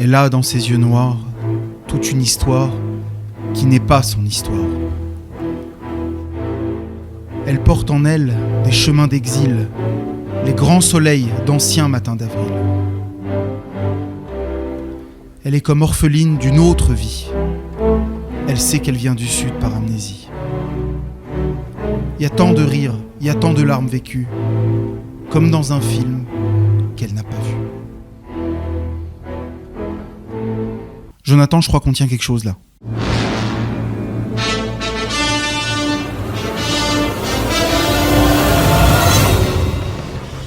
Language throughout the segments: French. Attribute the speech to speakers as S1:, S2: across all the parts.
S1: Elle a dans ses yeux noirs toute une histoire qui n'est pas son histoire. Elle porte en elle des chemins d'exil, les grands soleils d'anciens matins d'avril. Elle est comme orpheline d'une autre vie. Elle sait qu'elle vient du sud par amnésie. Il y a tant de rires, il y a tant de larmes vécues, comme dans un film qu'elle n'a pas vu. Jonathan, je crois qu'on tient quelque chose là.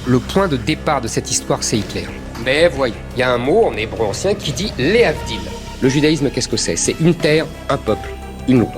S2: Le point de départ de cette histoire, c'est Hitler. Mais voyez, il y a un mot en hébreu ancien qui dit « Léavdil ». Le judaïsme, qu'est-ce que c'est ? C'est une terre, un peuple, une loi.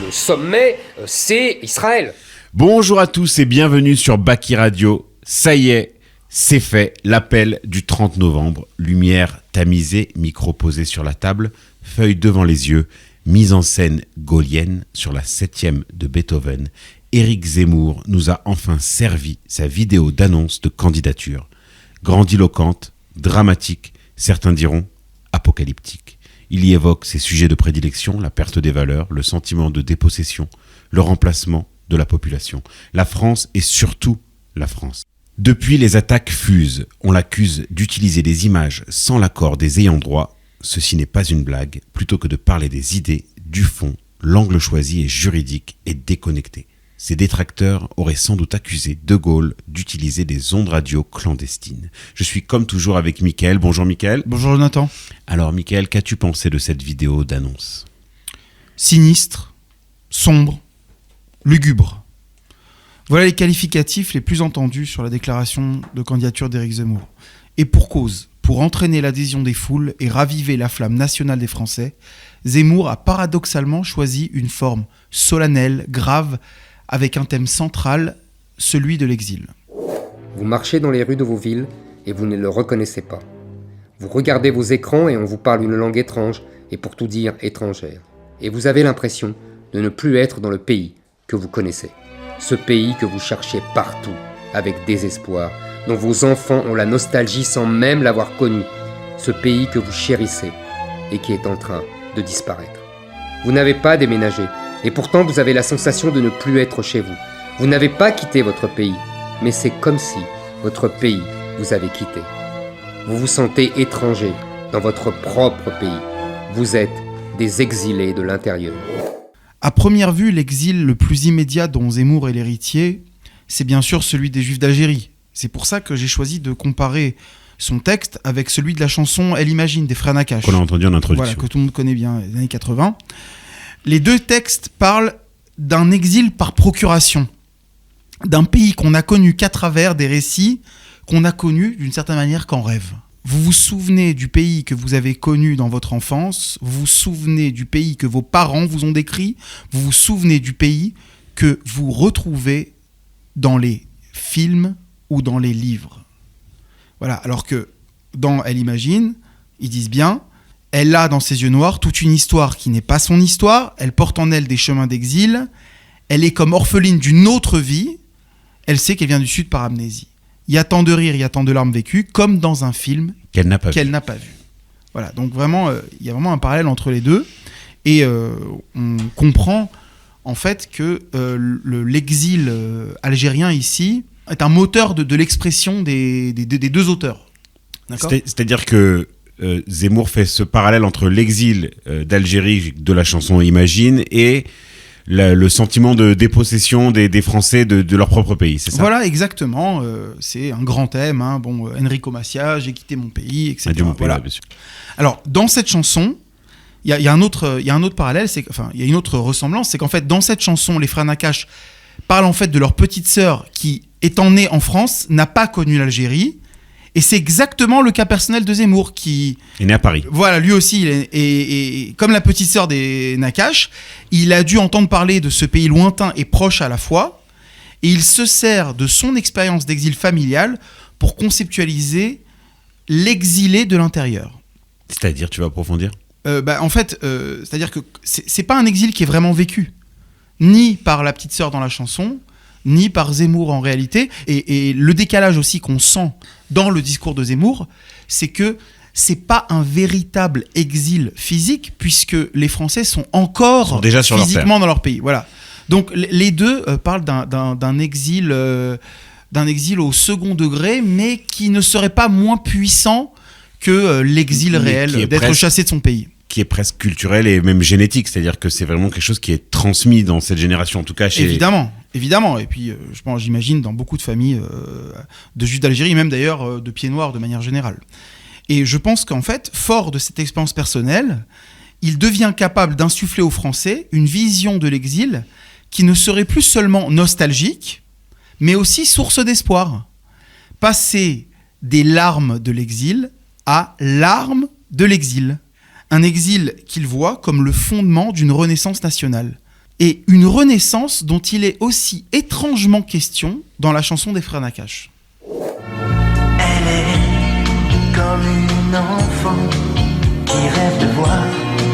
S2: Le sommet, c'est Israël.
S3: Bonjour à tous et bienvenue sur Baki Radio. Ça y est, c'est fait, l'appel du 30 novembre. Lumière tamisée, micro posé sur la table, feuille devant les yeux, mise en scène gaullienne sur la 7e de Beethoven. Éric Zemmour nous a enfin servi sa vidéo d'annonce de candidature. Grandiloquente, dramatique, certains diront apocalyptique. Il y évoque ses sujets de prédilection, la perte des valeurs, le sentiment de dépossession, le remplacement de la population. La France et surtout la France. Depuis, les attaques fusent. On l'accuse d'utiliser des images sans l'accord des ayants droit. Ceci n'est pas une blague. Plutôt que de parler des idées, du fond, l'angle choisi est juridique et déconnecté. Ses détracteurs auraient sans doute accusé De Gaulle d'utiliser des ondes radio clandestines. Je suis comme toujours avec Mickaël. Bonjour Mickaël.
S1: Bonjour Jonathan.
S3: Alors Mickaël, qu'as-tu pensé de cette vidéo d'annonce ?
S1: Sinistre, sombre, lugubre. Voilà les qualificatifs les plus entendus sur la déclaration de candidature d'Éric Zemmour. Et pour cause, pour entraîner l'adhésion des foules et raviver la flamme nationale des Français, Zemmour a paradoxalement choisi une forme solennelle, grave, avec un thème central, celui de l'exil.
S2: Vous marchez dans les rues de vos villes et vous ne le reconnaissez pas. Vous regardez vos écrans et on vous parle une langue étrange, et pour tout dire étrangère. Et vous avez l'impression de ne plus être dans le pays que vous connaissez. Ce pays que vous cherchez partout, avec désespoir, dont vos enfants ont la nostalgie sans même l'avoir connu. Ce pays que vous chérissez et qui est en train de disparaître. Vous n'avez pas déménagé, et pourtant vous avez la sensation de ne plus être chez vous. Vous n'avez pas quitté votre pays, mais c'est comme si votre pays vous avait quitté. Vous vous sentez étranger dans votre propre pays. Vous êtes des exilés de l'intérieur.
S1: À première vue, l'exil le plus immédiat dont Zemmour est l'héritier, c'est bien sûr celui des Juifs d'Algérie. C'est pour ça que j'ai choisi de comparer son texte avec celui de la chanson « Elle imagine » des frères Nakache.
S3: Qu'on a entendu en introduction.
S1: Voilà, que tout le monde connaît bien, les années 80. Les deux textes parlent d'un exil par procuration, d'un pays qu'on n'a connu qu'à travers des récits qu'on a connus d'une certaine manière qu'en rêve. Vous vous souvenez du pays que vous avez connu dans votre enfance, vous vous souvenez du pays que vos parents vous ont décrit, vous vous souvenez du pays que vous retrouvez dans les films ou dans les livres. Voilà, alors que dans Elle imagine, ils disent bien, elle a dans ses yeux noirs toute une histoire qui n'est pas son histoire, elle porte en elle des chemins d'exil, elle est comme orpheline d'une autre vie, elle sait qu'elle vient du sud par amnésie. Il y a tant de rires, il y a tant de larmes vécues, comme dans un film qu'elle n'a pas vu. Voilà, donc vraiment, il y a vraiment un parallèle entre les deux, et on comprend en fait que l'exil algérien ici est un moteur de l'expression des deux auteurs. D'accord ?
S3: C'est-à-dire que Zemmour fait ce parallèle entre l'exil d'Algérie de la chanson Imagine et le sentiment de dépossession des Français de leur propre pays, c'est ça ?
S1: Voilà, exactement. C'est un grand thème. Hein. Bon, Enrico Macias, j'ai quitté mon pays, etc.
S3: Adieu mon pays,
S1: voilà.
S3: bien sûr.
S1: Alors, dans cette chanson, il y a un autre parallèle, il y a une autre ressemblance, c'est qu'en fait, dans cette chanson, les frères Nakache parlent en fait de leur petite sœur qui, étant née en France, n'a pas connu l'Algérie. Et c'est exactement le cas personnel de Zemmour qui
S3: est né à Paris.
S1: Voilà, lui aussi, et comme la petite sœur des Nakache, il a dû entendre parler de ce pays lointain et proche à la fois, et il se sert de son expérience d'exil familial pour conceptualiser l'exilé de l'intérieur.
S3: C'est-à-dire, tu vas approfondir ?
S1: En fait, c'est-à-dire que c'est pas un exil qui est vraiment vécu, ni par la petite sœur dans la chanson, ni par Zemmour en réalité. Et le décalage aussi qu'on sent dans le discours de Zemmour, c'est que c'est pas un véritable exil physique, puisque les Français sont encore
S3: déjà sur
S1: physiquement dans leur pays. Voilà. Donc les deux parlent d'un exil au second degré, mais qui ne serait pas moins puissant que l'exil réel, d'être chassé de son pays.
S3: Qui est presque culturel et même génétique, c'est-à-dire que c'est vraiment quelque chose qui est transmis dans cette génération, en tout cas chez...
S1: Évidemment. Et puis, j'imagine dans beaucoup de familles de Juifs d'Algérie, même d'ailleurs de Pieds Noirs de manière générale. Et je pense qu'en fait, fort de cette expérience personnelle, il devient capable d'insuffler aux Français une vision de l'exil qui ne serait plus seulement nostalgique, mais aussi source d'espoir. Passer des larmes de l'exil à l'arme de l'exil. Un exil qu'il voit comme le fondement d'une renaissance nationale. Et une renaissance dont il est aussi étrangement question dans la chanson des Frères Nakache.
S4: Elle est comme une enfant qui rêve de voir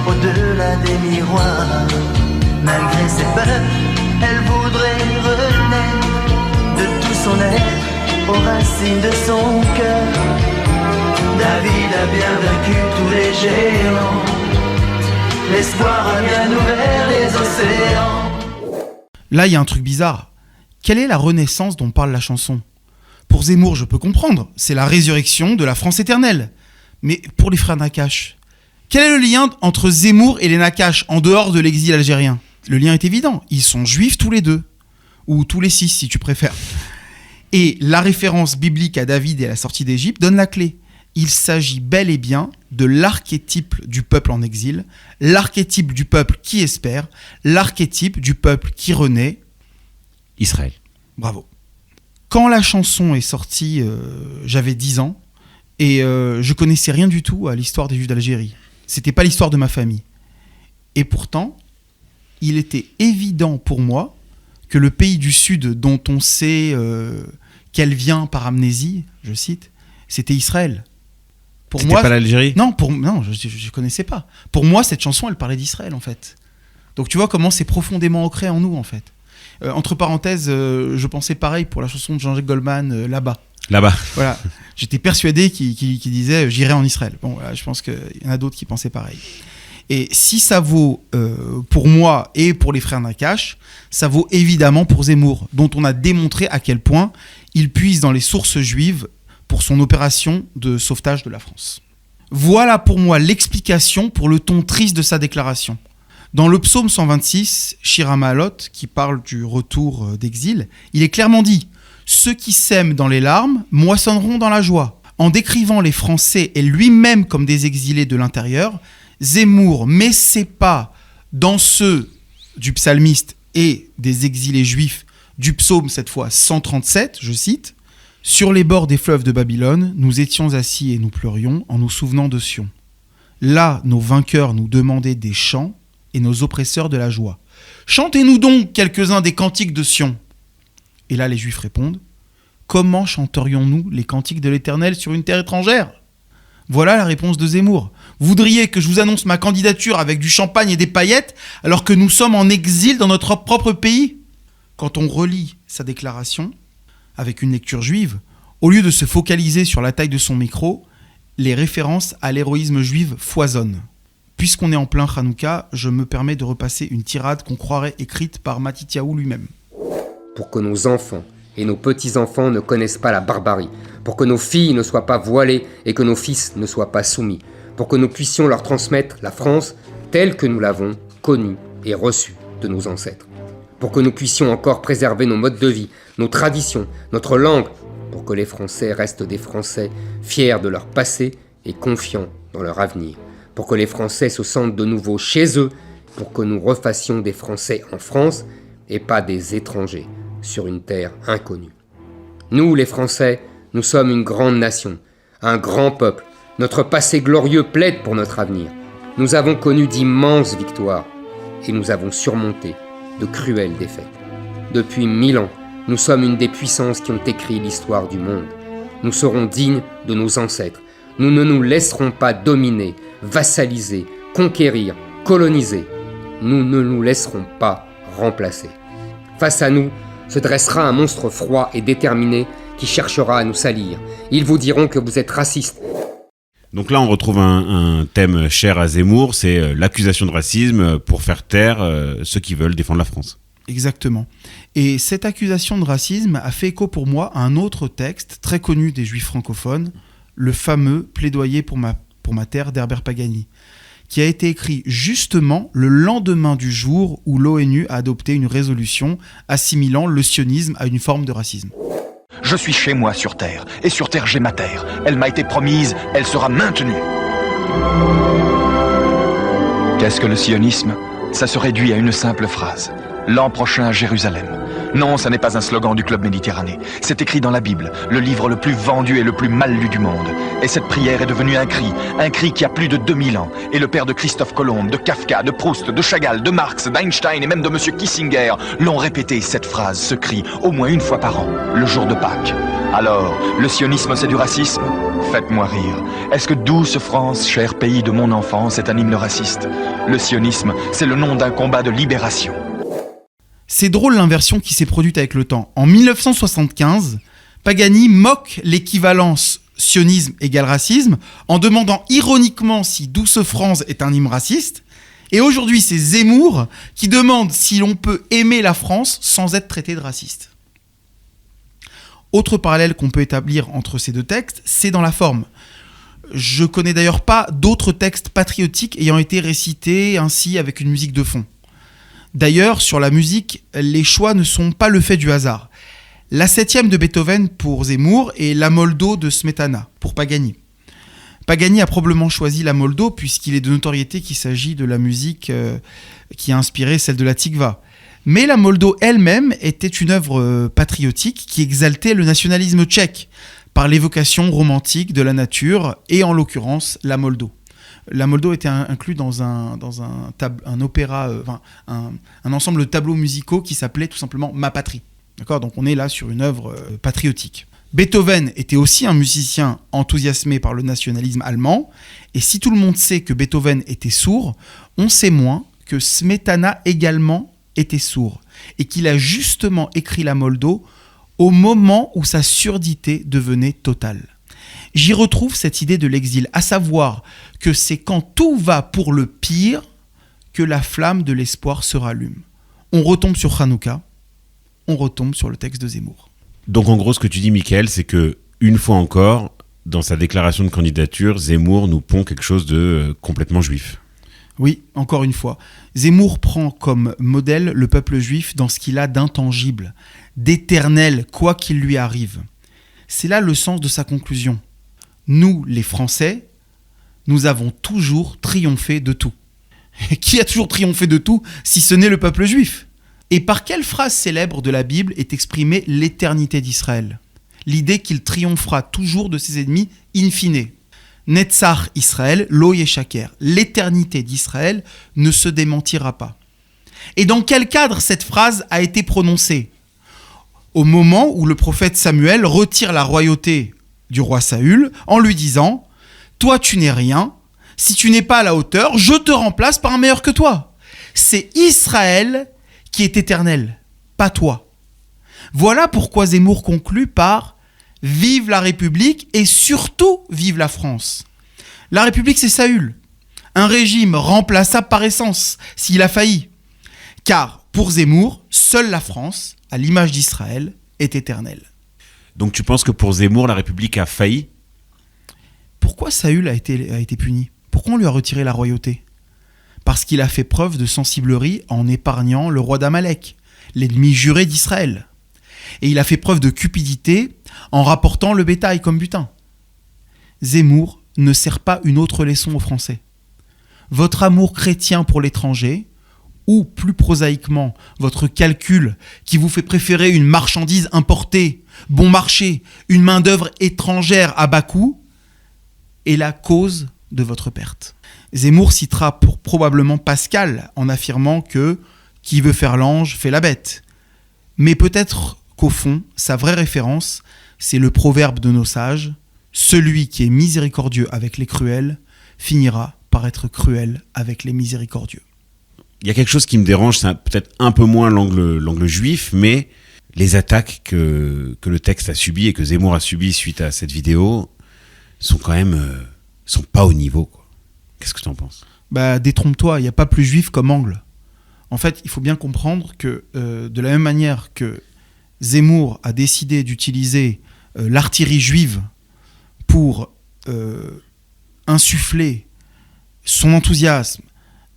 S4: au-delà des miroirs. Malgré ses peurs, elle voudrait renaître de tout son être aux racines de son cœur. David a bien vaincu tous les géants. L'espoir a bien ouvert les océans.
S1: Là, il y a un truc bizarre. Quelle est la renaissance dont parle la chanson ? Pour Zemmour, je peux comprendre. C'est la résurrection de la France éternelle. Mais pour les Frères Nakache, quel est le lien entre Zemmour et les Nakache en dehors de l'exil algérien ? Le lien est évident. Ils sont juifs tous les deux. Ou tous les 6, si tu préfères. Et la référence biblique à David et à la sortie d'Égypte donne la clé. Il s'agit bel et bien de l'archétype du peuple en exil, l'archétype du peuple qui espère, l'archétype du peuple qui renaît.
S3: Israël.
S1: Bravo. Quand la chanson est sortie, j'avais 10 ans et je connaissais rien du tout à l'histoire des Juifs d'Algérie. C'était pas l'histoire de ma famille. Et pourtant, il était évident pour moi que le pays du Sud dont on sait qu'elle vient par amnésie, je cite, c'était Israël. Pour
S3: C'était
S1: moi,
S3: pas l'Algérie ?
S1: Non, je connaissais pas. Pour moi, cette chanson, elle parlait d'Israël, en fait. Donc tu vois comment c'est profondément ancré en nous, en fait. Entre parenthèses, je pensais pareil pour la chanson de Jean-Jacques Goldman, Là-bas.
S3: Là-bas.
S1: Voilà. J'étais persuadé qu'il disait « J'irai en Israël ». Bon, voilà, je pense qu'il y en a d'autres qui pensaient pareil. Et si ça vaut pour moi et pour les Frères Nakache, ça vaut évidemment pour Zemmour, dont on a démontré à quel point il puise dans les sources juives pour son opération de sauvetage de la France. Voilà pour moi l'explication pour le ton triste de sa déclaration. Dans le psaume 126, Shir HaMa'alot, qui parle du retour d'exil, il est clairement dit « Ceux qui sèment dans les larmes moissonneront dans la joie ». En décrivant les Français et lui-même comme des exilés de l'intérieur, Zemmour met ses pas dans ceux du psalmiste et des exilés juifs du psaume, cette fois 137, je cite, « Sur les bords des fleuves de Babylone, nous étions assis et nous pleurions en nous souvenant de Sion. Là, nos vainqueurs nous demandaient des chants et nos oppresseurs de la joie. Chantez-nous donc quelques-uns des cantiques de Sion. » Et là, les Juifs répondent, « Comment chanterions-nous les cantiques de l'Éternel sur une terre étrangère ?» Voilà la réponse de Zemmour. Vous voudriez que je vous annonce ma candidature avec du champagne et des paillettes alors que nous sommes en exil dans notre propre pays ? Quand on relit sa déclaration avec une lecture juive, au lieu de se focaliser sur la taille de son micro, les références à l'héroïsme juif foisonnent. Puisqu'on est en plein Hanouka, je me permets de repasser une tirade qu'on croirait écrite par Matityahu lui-même.
S2: Pour que nos enfants et nos petits-enfants ne connaissent pas la barbarie, pour que nos filles ne soient pas voilées et que nos fils ne soient pas soumis, pour que nous puissions leur transmettre la France telle que nous l'avons connue et reçue de nos ancêtres, pour que nous puissions encore préserver nos modes de vie, nos traditions, notre langue, pour que les Français restent des Français fiers de leur passé et confiants dans leur avenir, pour que les Français se sentent de nouveau chez eux, pour que nous refassions des Français en France et pas des étrangers sur une terre inconnue. Nous, les Français, nous sommes une grande nation, un grand peuple. Notre passé glorieux plaide pour notre avenir. Nous avons connu d'immenses victoires et nous avons surmonté de cruelles défaites. Depuis 1000 ans, nous sommes une des puissances qui ont écrit l'histoire du monde. Nous serons dignes de nos ancêtres. Nous ne nous laisserons pas dominer, vassaliser, conquérir, coloniser. Nous ne nous laisserons pas remplacer. Face à nous, se dressera un monstre froid et déterminé qui cherchera à nous salir. Ils vous diront que vous êtes raciste.
S3: Donc là, on retrouve un thème cher à Zemmour, c'est l'accusation de racisme pour faire taire ceux qui veulent défendre la France.
S1: Exactement. Et cette accusation de racisme a fait écho pour moi à un autre texte très connu des Juifs francophones, le fameux Plaidoyer pour ma terre d'Herbert Pagani, qui a été écrit justement le lendemain du jour où l'ONU a adopté une résolution assimilant le sionisme à une forme de racisme.
S5: Je suis chez moi sur Terre, et sur Terre j'ai ma terre. Elle m'a été promise, elle sera maintenue. Qu'est-ce que le sionisme ? Ça se réduit à une simple phrase. L'an prochain à Jérusalem. Non, ça n'est pas un slogan du Club Méditerranée. C'est écrit dans la Bible, le livre le plus vendu et le plus mal lu du monde. Et cette prière est devenue un cri qui a plus de 2000 ans. Et le père de Christophe Colomb, de Kafka, de Proust, de Chagall, de Marx, d'Einstein et même de Monsieur Kissinger l'ont répété, cette phrase, ce cri, au moins une fois par an, le jour de Pâques. Alors, le sionisme c'est du racisme ? Faites-moi rire. Est-ce que douce France, cher pays de mon enfance, est un hymne raciste ? Le sionisme, c'est le nom d'un combat de libération.
S1: C'est drôle l'inversion qui s'est produite avec le temps. En 1975, Pagani moque l'équivalence sionisme égale racisme en demandant ironiquement si Douce France est un hymne raciste. Et aujourd'hui, c'est Zemmour qui demande si l'on peut aimer la France sans être traité de raciste. Autre parallèle qu'on peut établir entre ces deux textes, c'est dans la forme. Je connais d'ailleurs pas d'autres textes patriotiques ayant été récités ainsi avec une musique de fond. D'ailleurs, sur la musique, les choix ne sont pas le fait du hasard. La 7e de Beethoven pour Zemmour et la Moldo de Smetana pour Pagani. Pagani a probablement choisi la Moldo puisqu'il est de notoriété qu'il s'agit de la musique qui a inspiré celle de la Tikva. Mais la Moldo elle-même était une œuvre patriotique qui exaltait le nationalisme tchèque par l'évocation romantique de la nature et en l'occurrence la Moldo. La Moldo était inclus dans un opéra, un ensemble de tableaux musicaux qui s'appelait tout simplement Ma Patrie. D'accord ? Donc on est là sur une œuvre patriotique. Beethoven était aussi un musicien enthousiasmé par le nationalisme allemand. Et si tout le monde sait que Beethoven était sourd, on sait moins que Smetana également était sourd. Et qu'il a justement écrit la Moldo au moment où sa surdité devenait totale. J'y retrouve cette idée de l'exil, à savoir que c'est quand tout va pour le pire que la flamme de l'espoir se rallume. On retombe sur Hanouka, on retombe sur le texte de Zemmour.
S3: Donc en gros, ce que tu dis, Mickaël, c'est que une fois encore, dans sa déclaration de candidature, Zemmour nous pond quelque chose de complètement juif.
S1: Oui, encore une fois. Zemmour prend comme modèle le peuple juif dans ce qu'il a d'intangible, d'éternel, quoi qu'il lui arrive. C'est là le sens de sa conclusion. Nous, les Français, nous avons toujours triomphé de tout. Qui a toujours triomphé de tout, si ce n'est le peuple juif ? Et par quelle phrase célèbre de la Bible est exprimée l'éternité d'Israël ? L'idée qu'il triomphera toujours de ses ennemis in fine. Netzach Israël, lo yeshaker. L'éternité d'Israël ne se démentira pas. Et dans quel cadre cette phrase a été prononcée ? Au moment où le prophète Samuel retire la royauté du roi Saül en lui disant « Toi, tu n'es rien. Si tu n'es pas à la hauteur, je te remplace par un meilleur que toi. » C'est Israël qui est éternel, pas toi. Voilà pourquoi Zemmour conclut par « Vive la République et surtout vive la France ». La République, c'est Saül, un régime remplaçable par essence s'il a failli. Car pour Zemmour, seule la France, à l'image d'Israël, est éternelle.
S3: Donc tu penses que pour Zemmour, la République a failli ?
S1: Pourquoi Saül a été puni ? Pourquoi on lui a retiré la royauté ? Parce qu'il a fait preuve de sensiblerie en épargnant le roi d'Amalek, l'ennemi juré d'Israël. Et il a fait preuve de cupidité en rapportant le bétail comme butin. Zemmour ne sert pas une autre leçon aux Français. Votre amour chrétien pour l'étranger, ou plus prosaïquement, votre calcul qui vous fait préférer une marchandise importée, bon marché, une main-d'œuvre étrangère à bas coût, est la cause de votre perte. Zemmour citera probablement Pascal en affirmant que « qui veut faire l'ange fait la bête ». Mais peut-être qu'au fond, sa vraie référence, c'est le proverbe de nos sages « Celui qui est miséricordieux avec les cruels finira par être cruel avec les miséricordieux ».
S3: Il y a quelque chose qui me dérange, c'est peut-être un peu moins l'angle juif, mais les attaques que le texte a subies et que Zemmour a subies suite à cette vidéo sont quand même sont pas au niveau, quoi. Qu'est-ce que tu en penses ?
S1: Bah, détrompe-toi, il n'y a pas plus juif comme Angle. En fait, il faut bien comprendre que de la même manière que Zemmour a décidé d'utiliser l'artillerie juive pour insuffler son enthousiasme,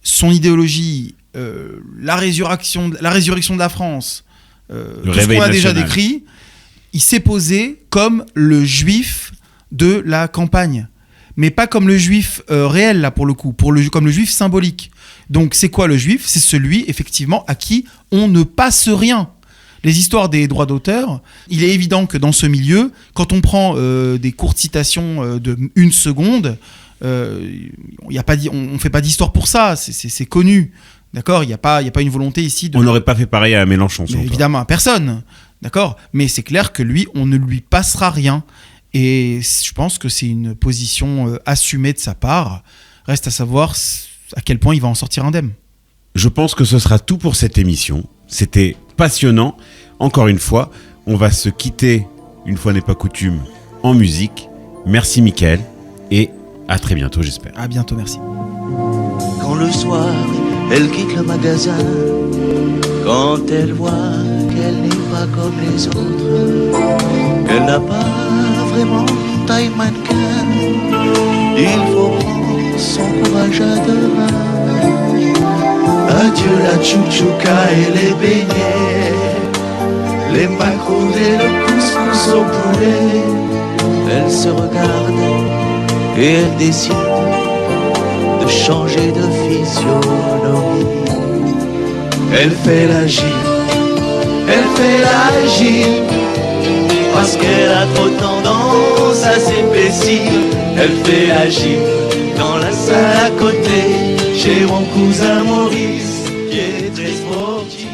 S1: son idéologie, la résurrection de la France, tout ce qu'on a déjà décrit, il s'est posé comme le juif de la campagne. Mais pas comme le juif réel, là, pour le coup, comme le juif symbolique. Donc, c'est quoi le juif ? C'est celui, effectivement, à qui on ne passe rien. Les histoires des droits d'auteur, il est évident que dans ce milieu, quand on prend des courtes citations de 1 seconde, on ne fait pas d'histoire pour ça, c'est connu. D'accord ? Il n'y a pas une volonté ici de...
S3: On n'aurait pas fait pareil à Mélenchon,
S1: évidemment, à personne. D'accord ? Mais c'est clair que lui, on ne lui passera rien. Et je pense que c'est une position assumée de sa part. Reste à savoir à quel point il va en sortir indemne.
S3: Je pense que ce sera tout pour cette émission. C'était passionnant. Encore une fois, on va se quitter, une fois n'est pas coutume, en musique. Merci Mickaël et à très bientôt, j'espère.
S1: À bientôt, merci.
S4: Quand le soir, elle quitte le magasin, quand elle voit qu'elle n'est pas comme les autres, qu'elle n'a pas vraiment taille mannequin, il faut prendre son courage à deux mains. Adieu la chouchouka et les beignets, les macaroons et le couscous au poulet. Elle se regarde et elle décide de changer de physionomie. Elle fait la gym, parce qu'elle a trop tendance à s'épaissir. Elle fait la gym dans la salle à côté, chez mon cousin Maurice, qui est très sportif.